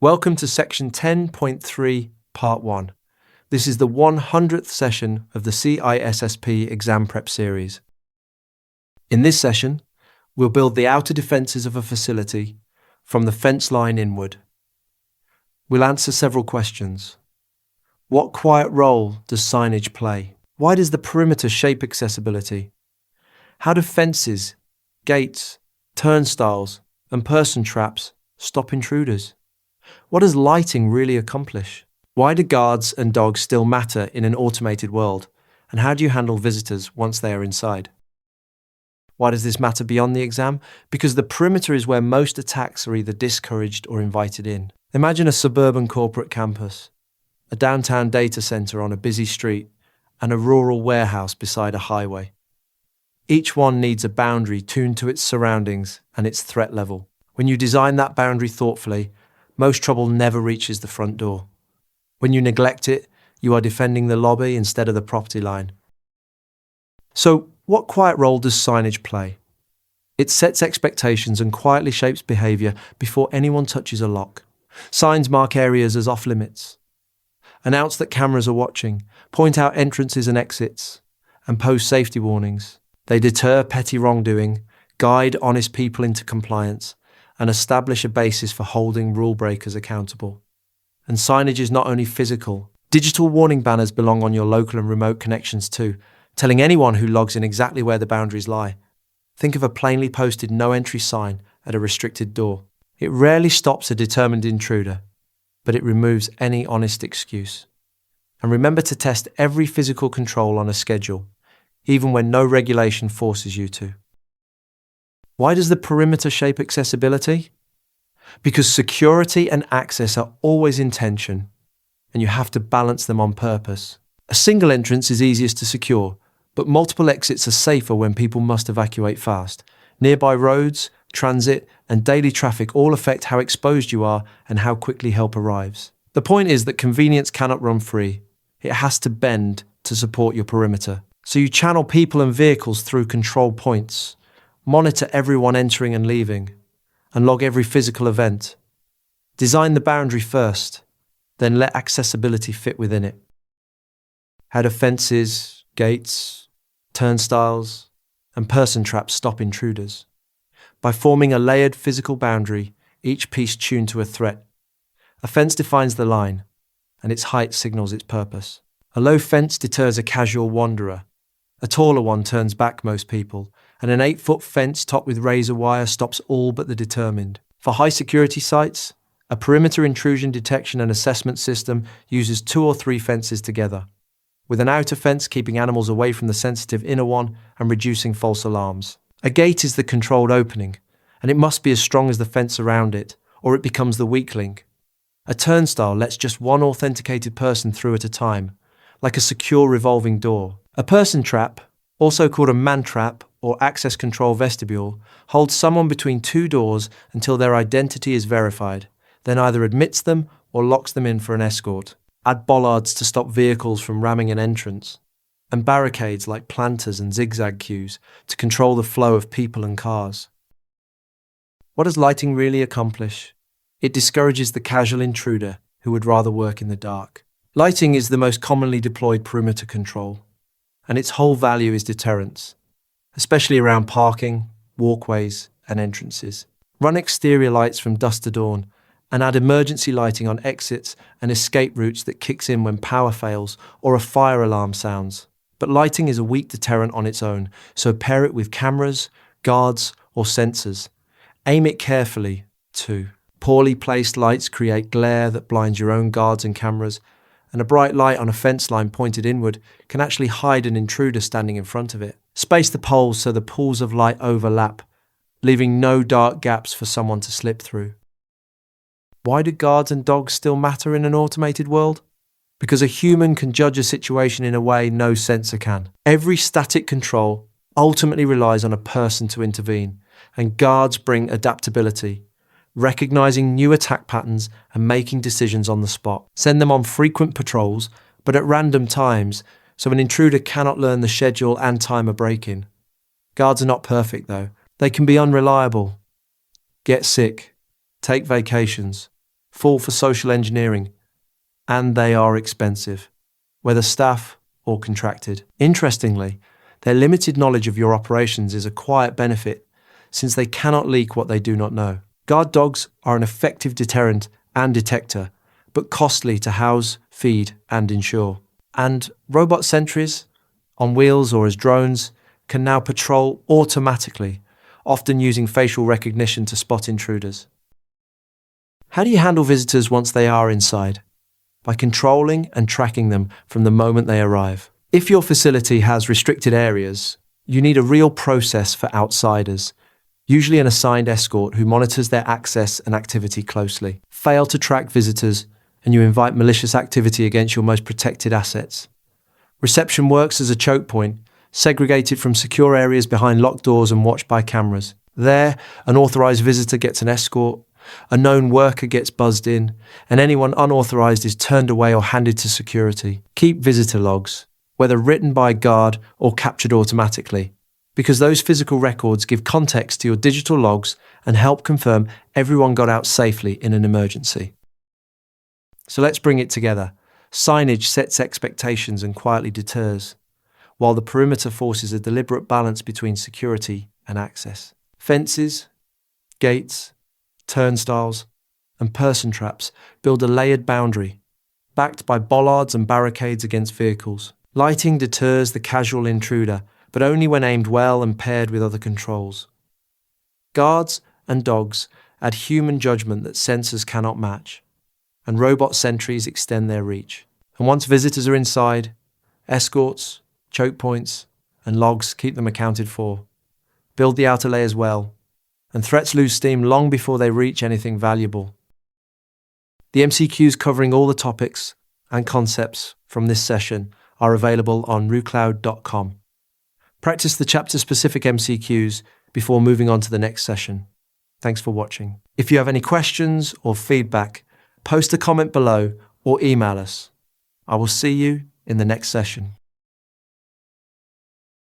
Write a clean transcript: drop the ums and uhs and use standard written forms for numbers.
Welcome to section 10.3, part 1. This is the 100th session of the CISSP exam prep series. In this session, we'll build the outer defences of a facility from the fence line inward. We'll answer several questions. What quiet role does signage play? Why does the perimeter shape accessibility? How do fences, gates, turnstiles, and person traps stop intruders? What does lighting really accomplish? Why do guards and dogs still matter in an automated world? And how do you handle visitors once they are inside? Why does this matter beyond the exam? Because the perimeter is where most attacks are either discouraged or invited in. Imagine a suburban corporate campus, a downtown data center on a busy street, and a rural warehouse beside a highway. Each one needs a boundary tuned to its surroundings and its threat level. When you design that boundary thoughtfully, most trouble never reaches the front door. When you neglect it, you are defending the lobby instead of the property line. So, what quiet role does signage play? It sets expectations and quietly shapes behaviour before anyone touches a lock. Signs mark areas as off-limits, announce that cameras are watching, point out entrances and exits, and post safety warnings. They deter petty wrongdoing, guide honest people into compliance, and establish a basis for holding rule breakers accountable. And signage is not only physical. Digital warning banners belong on your local and remote connections too, telling anyone who logs in exactly where the boundaries lie. Think of a plainly posted no-entry sign at a restricted door. It rarely stops a determined intruder, but it removes any honest excuse. And remember to test every physical control on a schedule, even when no regulation forces you to. Why does the perimeter shape accessibility? Because security and access are always in tension, and you have to balance them on purpose. A single entrance is easiest to secure, but multiple exits are safer when people must evacuate fast. Nearby roads, transit, and daily traffic all affect how exposed you are and how quickly help arrives. The point is that convenience cannot run free. It has to bend to support your perimeter. So you channel people and vehicles through control points, monitor everyone entering and leaving, and log every physical event. Design the boundary first, then let accessibility fit within it. How do fences, gates, turnstiles, and person traps stop intruders? By forming a layered physical boundary, each piece tuned to a threat. A fence defines the line, and its height signals its purpose. A low fence deters a casual wanderer. A taller one turns back most people, and an 8-foot fence topped with razor wire stops all but the determined. For high-security sites, a perimeter intrusion detection and assessment system uses 2 or 3 fences together, with an outer fence keeping animals away from the sensitive inner one and reducing false alarms. A gate is the controlled opening, and it must be as strong as the fence around it, or it becomes the weak link. A turnstile lets just one authenticated person through at a time, like a secure revolving door. A person trap, also called a man trap or access control vestibule, holds someone between 2 doors until their identity is verified, then either admits them or locks them in for an escort. Add bollards to stop vehicles from ramming an entrance, and barricades like planters and zigzag queues to control the flow of people and cars. What does lighting really accomplish? It discourages the casual intruder who would rather work in the dark. Lighting is the most commonly deployed perimeter control, and its whole value is deterrence, especially around parking, walkways, and entrances. Run exterior lights from dusk to dawn, and add emergency lighting on exits and escape routes that kicks in when power fails or a fire alarm sounds. But lighting is a weak deterrent on its own, so pair it with cameras, guards, or sensors. Aim it carefully, too. Poorly placed lights create glare that blinds your own guards and cameras, and a bright light on a fence line pointed inward can actually hide an intruder standing in front of it. Space the poles so the pools of light overlap, leaving no dark gaps for someone to slip through. Why do guards and dogs still matter in an automated world? Because a human can judge a situation in a way no sensor can. Every static control ultimately relies on a person to intervene, and guards bring adaptability, recognizing new attack patterns and making decisions on the spot. Send them on frequent patrols, but at random times, so an intruder cannot learn the schedule and time a break-in. Guards are not perfect though. They can be unreliable, get sick, take vacations, fall for social engineering, and they are expensive, whether staff or contracted. Interestingly, their limited knowledge of your operations is a quiet benefit since they cannot leak what they do not know. Guard dogs are an effective deterrent and detector, but costly to house, feed, and insure. And robot sentries, on wheels or as drones, can now patrol automatically, often using facial recognition to spot intruders. How do you handle visitors once they are inside? By controlling and tracking them from the moment they arrive. If your facility has restricted areas, you need a real process for outsiders, usually an assigned escort who monitors their access and activity closely. Fail to track visitors, and you invite malicious activity against your most protected assets. Reception works as a choke point, segregated from secure areas behind locked doors and watched by cameras. There, an authorized visitor gets an escort, a known worker gets buzzed in, and anyone unauthorized is turned away or handed to security. Keep visitor logs, whether written by a guard or captured automatically, because those physical records give context to your digital logs and help confirm everyone got out safely in an emergency. So let's bring it together. Signage sets expectations and quietly deters, while the perimeter forces a deliberate balance between security and access. Fences, gates, turnstiles, and person traps build a layered boundary, backed by bollards and barricades against vehicles. Lighting deters the casual intruder, but only when aimed well and paired with other controls. Guards and dogs add human judgment that sensors cannot match, and robot sentries extend their reach. And once visitors are inside, escorts, choke points, and logs keep them accounted for. Build the outer layers well, and threats lose steam long before they reach anything valuable. The MCQs covering all the topics and concepts from this session are available on rucloud.com. Practice the chapter-specific MCQs before moving on to the next session. Thanks for watching. If you have any questions or feedback, post a comment below or email us. I will see you in the next session.